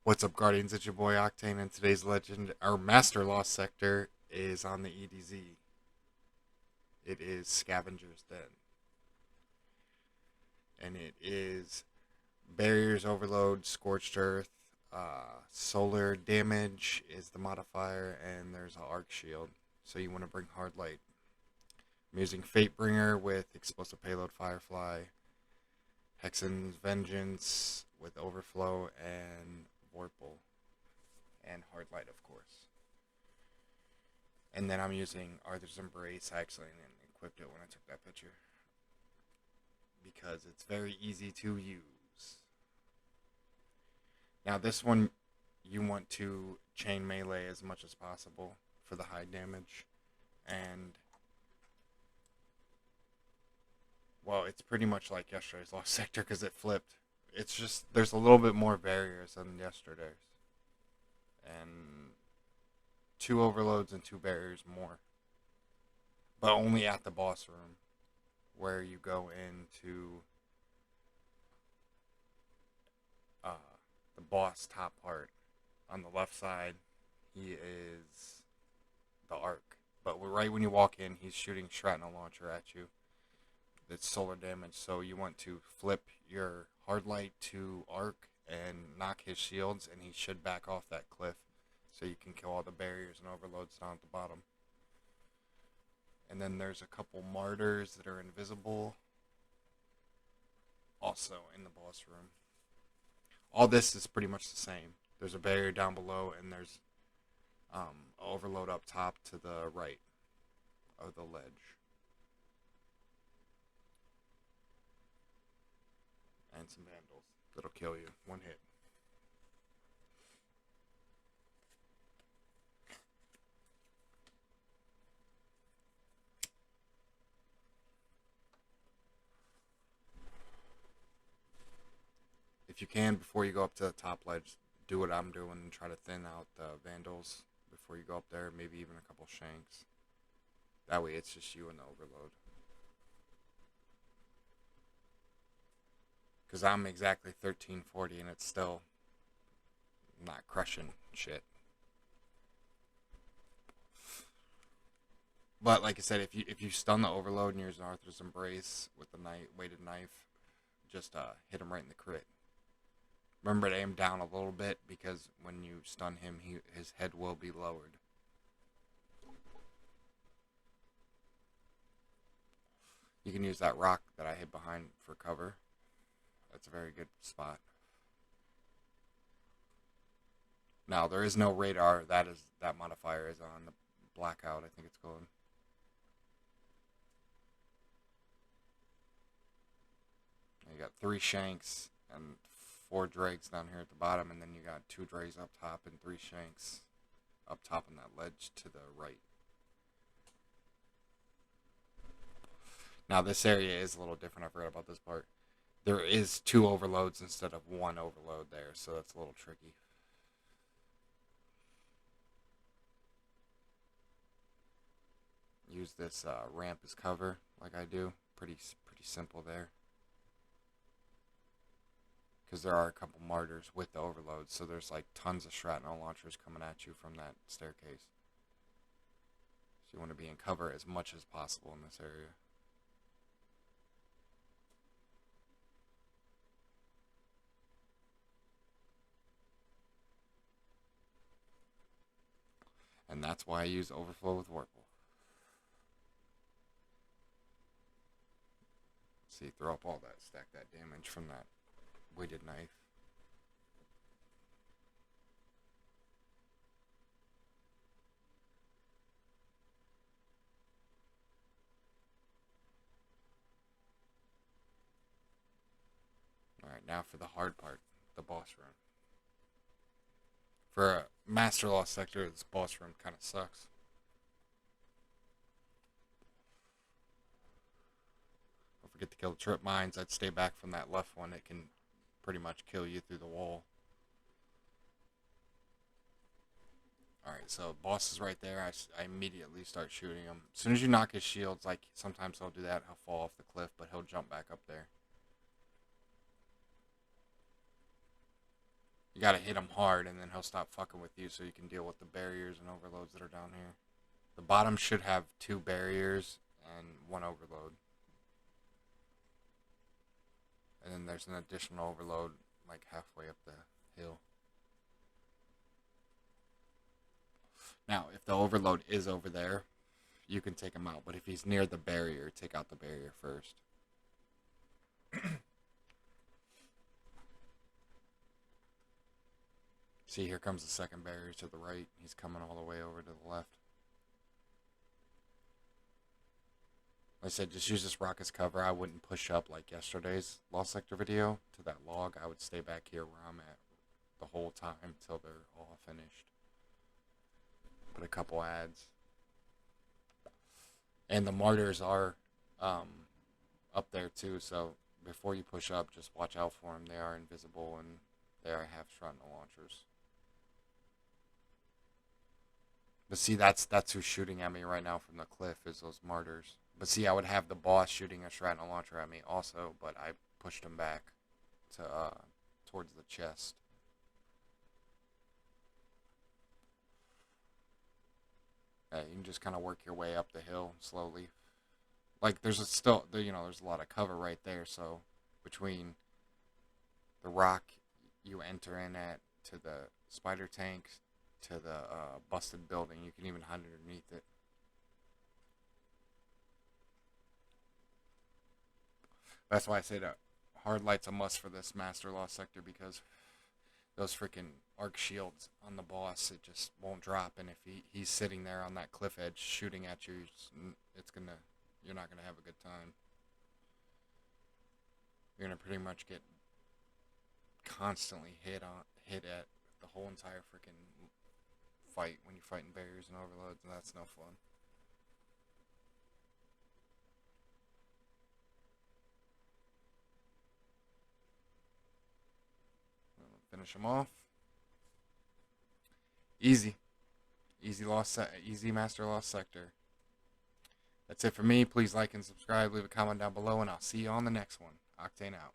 What's up, Guardians? It's your boy Octane, and today's legend, our Master Lost sector, is on the EDZ. It is Scavenger's Den, and it is Barriers Overload, Scorched Earth, Solar Damage is the modifier, and there's an Arc Shield. So you want to bring Hard Light. I'm using Fatebringer with Explosive Payload Firefly, Hexen's Vengeance with Overflow, and Vorpal, and Hard Light, of course. And then I'm using Arthur's Embrace. I actually equipped it when I took that picture because it's very easy to use. Now this one, you want to chain melee as much as possible for the high damage. And, well, it's pretty much like yesterday's Lost Sector because it flipped. It's just, there's a little bit more barriers than yesterday's. And 2 overloads and 2 barriers more. But only at the boss room, where you go into uh, the boss top part. On the left side, he is the Arc. But right when you walk in, he's shooting shrapnel launcher at you. That's solar damage, so you want to flip your hard light to Arc and knock his shields, and he should back off that cliff so you can kill all the barriers and overloads down at the bottom. And then there's a couple martyrs that are invisible also in the boss room. All this is pretty much the same. There's a barrier down below, and there's overload up top to the right of the ledge. And some vandals that'll kill you. One hit. If you can, before you go up to the top ledge, do what I'm doing and try to thin out the vandals before you go up there. Maybe even a couple shanks. That way it's just you and the overload. Because I'm exactly 1340 and it's still not crushing shit. But like I said, if you stun the overload and use an Arthur's Embrace with the weighted knife, just hit him right in the crit. Remember to aim down a little bit because when you stun him, his head will be lowered. You can use that rock that I hid behind for cover. That's a very good spot. Now there is no radar. That modifier is on the blackout, I think it's called. You got 3 shanks and 4 dregs down here at the bottom, and then you got 2 dregs up top and 3 shanks up top on that ledge to the right. Now this area is a little different. I forgot about this part. There is 2 overloads instead of 1 overload there, so that's a little tricky. Use this ramp as cover, like I do. Pretty simple there. Because there are a couple martyrs with the overloads, so there's like tons of shrapnel launchers coming at you from that staircase. So you want to be in cover as much as possible in this area. And that's why I use Overflow with Vorpal. See, throw up all that, stack that damage from that weighted knife. Alright, now for the hard part, the boss room. For a Master Lost sector, this boss room kind of sucks. Don't forget to kill the trip mines. I'd stay back from that left one. It can pretty much kill you through the wall. Alright, so boss is right there. I immediately start shooting him. As soon as you knock his shields, like sometimes he'll do that, he'll fall off the cliff, but he'll jump back up there. You gotta hit him hard, and then he'll stop fucking with you, so you can deal with the barriers and overloads that are down here. The bottom should have 2 barriers and 1 overload. And then there's an additional overload like halfway up the hill. Now, if the overload is over there, you can take him out. But if he's near the barrier, take out the barrier first. See, here comes the second barrier to the right. He's coming all the way over to the left. Like I said, just use this rock as cover. I wouldn't push up like yesterday's Lost Sector video to that log. I would stay back here where I'm at the whole time until they're all finished. Put a couple ads. And the martyrs are up there too, so before you push up, just watch out for them. They are invisible and they are half shrapnel launchers. But see, that's who's shooting at me right now from the cliff, is those martyrs. But see, I would have the boss shooting a shrapnel launcher at me also, but I pushed him back to towards the chest. You can just kind of work your way up the hill slowly. Like there's there's a lot of cover right there, so between the rock you enter in at to the spider tank to the busted building, you can even hide underneath it. That's why I say that hard light's a must for this Master Lost Sector, because those freaking arc shields on the boss, it just won't drop, and if he's sitting there on that cliff edge shooting at you, you're not gonna have a good time. You're gonna pretty much get constantly hit at the whole entire freaking fight when you're fighting barriers and overloads, and that's no fun. Finish them off. Easy. Easy Master Lost Sector. That's it for me. Please like and subscribe. Leave a comment down below, and I'll see you on the next one. Octane out.